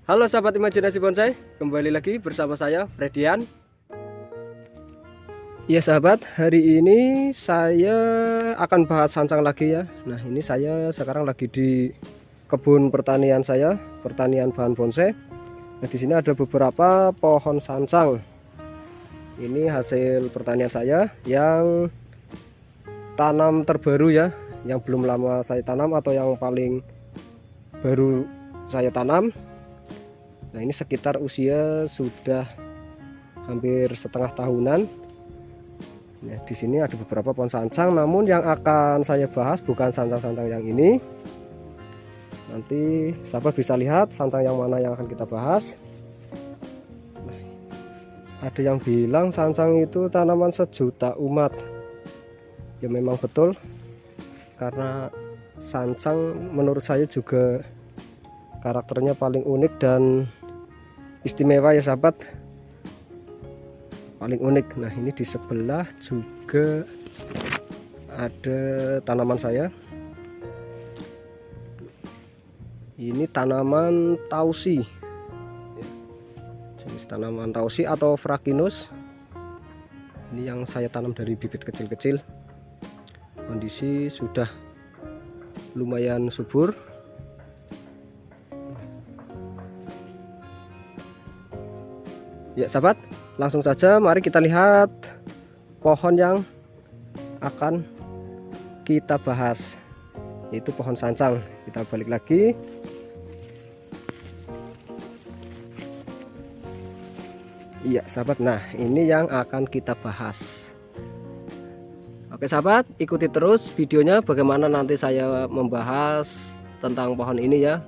Halo sahabat imajinasi bonsai, kembali lagi bersama saya Fredian. Ya sahabat, hari ini saya akan bahas sancang lagi ya. Nah, ini saya sekarang lagi di kebun pertanian saya, pertanian bahan bonsai. Nah, di sini ada beberapa pohon sancang. Ini hasil pertanian saya yang tanam terbaru ya, yang belum lama saya tanam atau yang paling baru saya tanam. Nah, ini sekitar usia sudah hampir setengah tahunan. Nah, di sini ada beberapa pohon sancang, namun yang akan saya bahas bukan sancang-sancang yang ini. Nanti sahabat bisa lihat sancang yang mana yang akan kita bahas. Nah, ada yang bilang sancang itu tanaman sejuta umat. Ya memang betul, karena sancang menurut saya juga karakternya paling unik dan istimewa ya sahabat, paling unik. Nah, ini di sebelah juga ada tanaman saya. Ini tanaman tausi, jenis tanaman tausi atau Frakinus. Ini yang saya tanam dari bibit kecil-kecil. Kondisi sudah lumayan subur. Ya sahabat, langsung saja mari kita lihat pohon yang akan kita bahas, yaitu pohon sancang. Kita balik lagi. Iya sahabat, nah ini yang akan kita bahas. Oke sahabat, ikuti terus videonya bagaimana nanti saya membahas tentang pohon ini ya.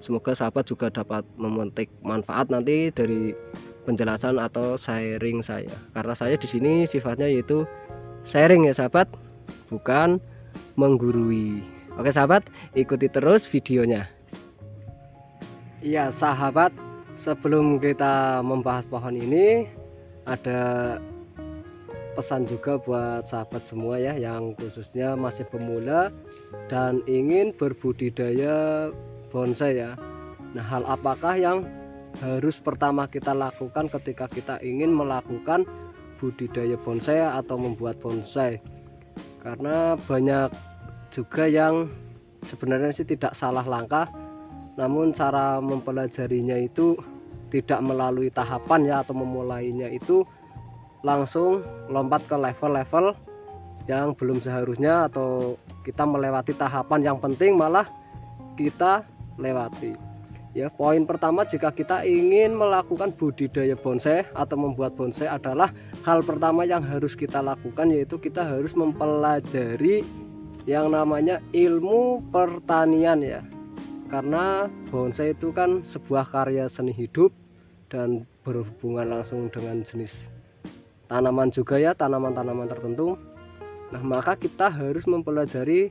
Semoga sahabat juga dapat memetik manfaat nanti dari penjelasan atau sharing saya, karena saya di sini sifatnya yaitu sharing ya sahabat, bukan menggurui. Oke sahabat, ikuti terus videonya. Iya sahabat, sebelum kita membahas pohon ini, ada pesan juga buat sahabat semua ya, yang khususnya masih pemula dan ingin berbudidaya bonsai ya. Nah, hal apakah yang harus pertama kita lakukan ketika kita ingin melakukan budidaya bonsai atau membuat bonsai? Karena banyak juga yang sebenarnya sih tidak salah langkah, namun cara mempelajarinya itu tidak melalui tahapan ya, atau memulainya itu langsung lompat ke level-level yang belum seharusnya, atau kita melewati tahapan yang penting malah kita lewati ya. Poin pertama jika kita ingin melakukan budidaya bonsai atau membuat bonsai adalah hal pertama yang harus kita lakukan, yaitu kita harus mempelajari yang namanya ilmu pertanian ya. Karena bonsai itu kan sebuah karya seni hidup dan berhubungan langsung dengan jenis tanaman juga ya, tanaman-tanaman tertentu. Nah, maka kita harus mempelajari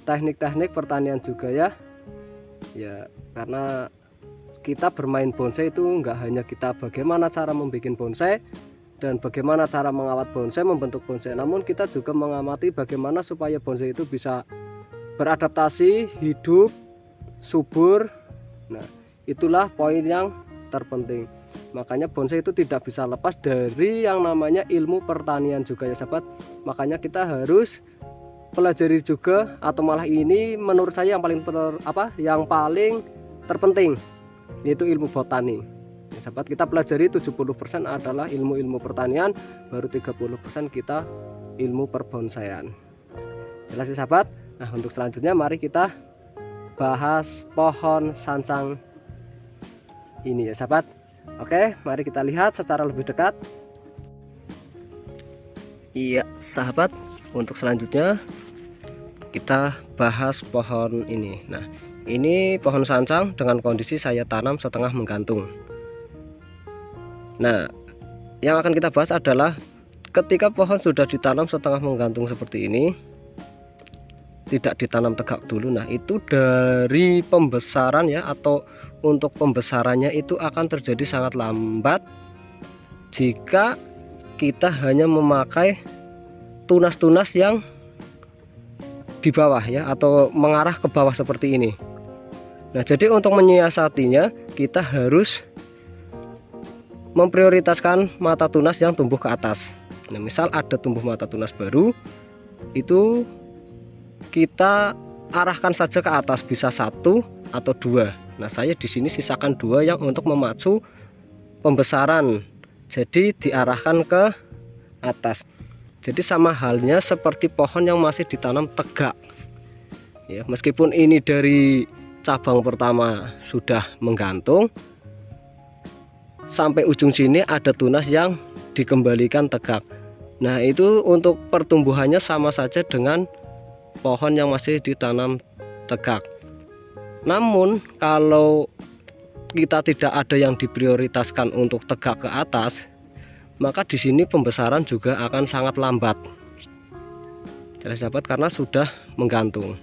teknik-teknik pertanian juga ya. Ya, karena kita bermain bonsai itu enggak hanya kita bagaimana cara membuat bonsai dan bagaimana cara mengawat bonsai, membentuk bonsai, namun kita juga mengamati bagaimana supaya bonsai itu bisa beradaptasi, hidup, subur. Nah, itulah poin yang terpenting. Makanya bonsai itu tidak bisa lepas dari yang namanya ilmu pertanian juga ya sahabat. Makanya kita harus pelajari juga, atau malah ini menurut saya yang paling terpenting, yaitu ilmu botani ya sahabat. Kita pelajari 70% adalah ilmu-ilmu pertanian, baru 30% kita ilmu perbonsaian. Jelas ya sahabat. Nah, untuk selanjutnya mari kita bahas pohon sancang ini ya sahabat. Oke, mari kita lihat secara lebih dekat. Iya sahabat, untuk selanjutnya kita bahas pohon ini. Nah, ini pohon sancang dengan kondisi saya tanam setengah menggantung. Nah, yang akan kita bahas adalah ketika pohon sudah ditanam setengah menggantung seperti ini, tidak ditanam tegak dulu. Nah, itu dari pembesaran ya, atau untuk pembesarannya itu akan terjadi sangat lambat jika kita hanya memakai tunas-tunas yang di bawah ya, atau mengarah ke bawah seperti ini. Nah, jadi untuk menyiasatinya kita harus memprioritaskan mata tunas yang tumbuh ke atas. Nah, misal ada tumbuh mata tunas baru, itu kita arahkan saja ke atas, bisa 1 atau 2. Nah, saya di sini sisakan 2 yang untuk memacu pembesaran. Jadi diarahkan ke atas. Jadi sama halnya seperti pohon yang masih ditanam tegak. Ya, meskipun ini dari cabang pertama sudah menggantung, sampai ujung sini ada tunas yang dikembalikan tegak. Nah, itu untuk pertumbuhannya sama saja dengan pohon yang masih ditanam tegak. Namun kalau kita tidak ada yang diprioritaskan untuk tegak ke atas, maka di sini pembesaran juga akan sangat lambat. Jelas sahabat, karena sudah menggantung.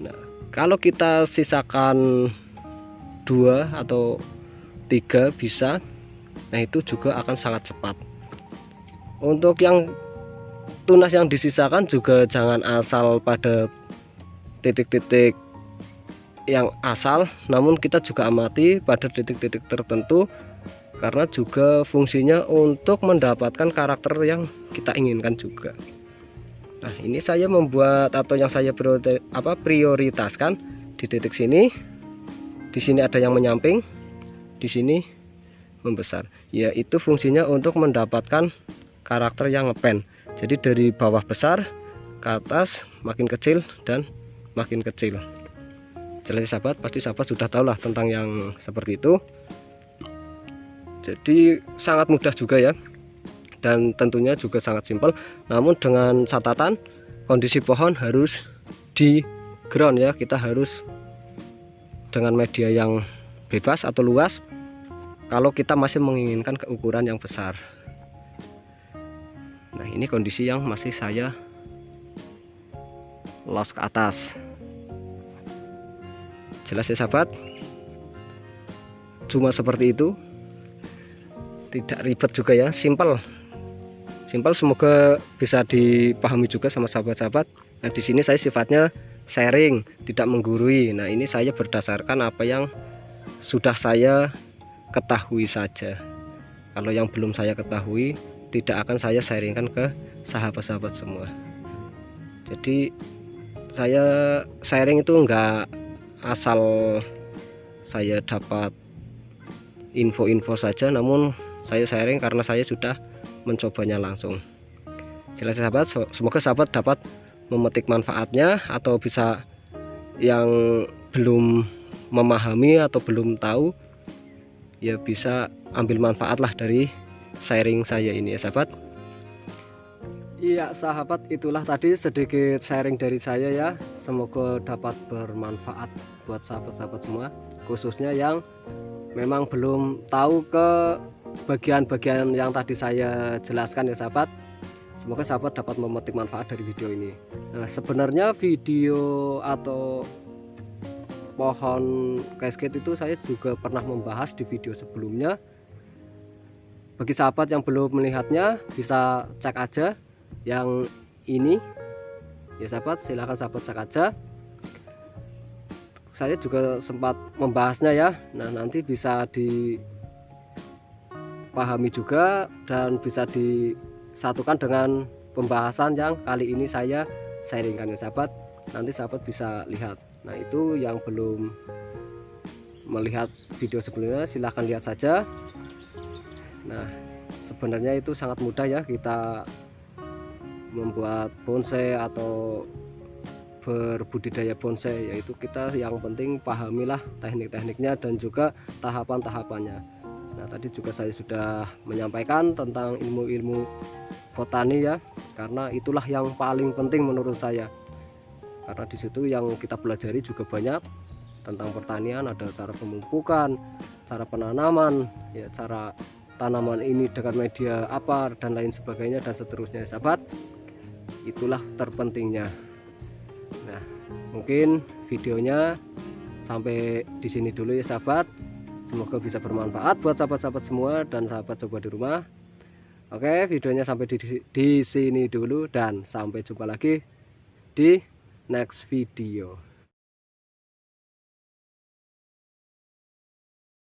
Nah, kalau kita sisakan 2 atau 3 bisa, nah itu juga akan sangat cepat. Untuk yang tunas yang disisakan juga jangan asal pada titik-titik yang asal, namun kita juga amati pada titik-titik tertentu, karena juga fungsinya untuk mendapatkan karakter yang kita inginkan juga. Nah, ini saya membuat atau yang saya prioritaskan di titik sini. Di sini ada yang menyamping, di sini membesar. Yaitu fungsinya untuk mendapatkan karakter yang ngepen. Jadi dari bawah besar ke atas makin kecil dan makin kecil. Jelas sahabat, pasti sahabat sudah tahu lah tentang yang seperti itu. Jadi sangat mudah juga ya. Dan tentunya juga sangat simpel, namun dengan catatan kondisi pohon harus di ground ya. Kita harus dengan media yang bebas atau luas kalau kita masih menginginkan ukuran yang besar. Nah, ini kondisi yang masih saya los ke atas. Jelas ya sahabat, cuma seperti itu, tidak ribet juga ya, simpel. Semoga bisa dipahami juga sama sahabat-sahabat. Nah, di sini saya sifatnya sharing, tidak menggurui. Nah, ini saya berdasarkan apa yang sudah saya ketahui saja. Kalau yang belum saya ketahui, tidak akan saya sharingkan ke sahabat-sahabat semua. Jadi saya sharing itu enggak asal saya dapat info-info saja, namun saya sharing karena saya sudah mencobanya langsung. Jelas sahabat, semoga sahabat dapat memetik manfaatnya, atau bisa yang belum memahami atau belum tahu ya bisa ambil manfaat lah dari sharing saya ini ya sahabat. Iya sahabat, itulah tadi sedikit sharing dari saya ya. Semoga dapat bermanfaat buat sahabat-sahabat semua, khususnya yang memang belum tahu ke bagian-bagian yang tadi saya jelaskan ya sahabat. Semoga sahabat dapat memetik manfaat dari video ini. Nah, sebenarnya video atau pohon cascade itu saya juga pernah membahas di video sebelumnya. Bagi sahabat yang belum melihatnya, bisa cek aja yang ini ya sahabat, silahkan sahabat cek aja. Saya juga sempat membahasnya ya. Nah, nanti bisa dipahami juga dan bisa disatukan dengan pembahasan yang kali ini saya sharingkan ya sahabat. Nanti sahabat bisa lihat. Nah, itu yang belum melihat video sebelumnya silahkan lihat saja. Nah, sebenarnya itu sangat mudah ya kita membuat bonsai atau berbudidaya bonsai, yaitu kita yang penting pahamilah teknik-tekniknya dan juga tahapan-tahapannya. Nah, tadi juga saya sudah menyampaikan tentang ilmu-ilmu botani ya, karena itulah yang paling penting menurut saya. Karena di situ yang kita pelajari juga banyak tentang pertanian, ada cara pemupukan, cara penanaman, ya cara tanaman ini dengan media apa dan lain sebagainya dan seterusnya sahabat. Itulah terpentingnya. Nah, mungkin videonya sampai di sini dulu ya sahabat. Semoga bisa bermanfaat buat sahabat-sahabat semua dan sahabat coba di rumah. Oke, videonya sampai di sini dulu dan sampai jumpa lagi di next video.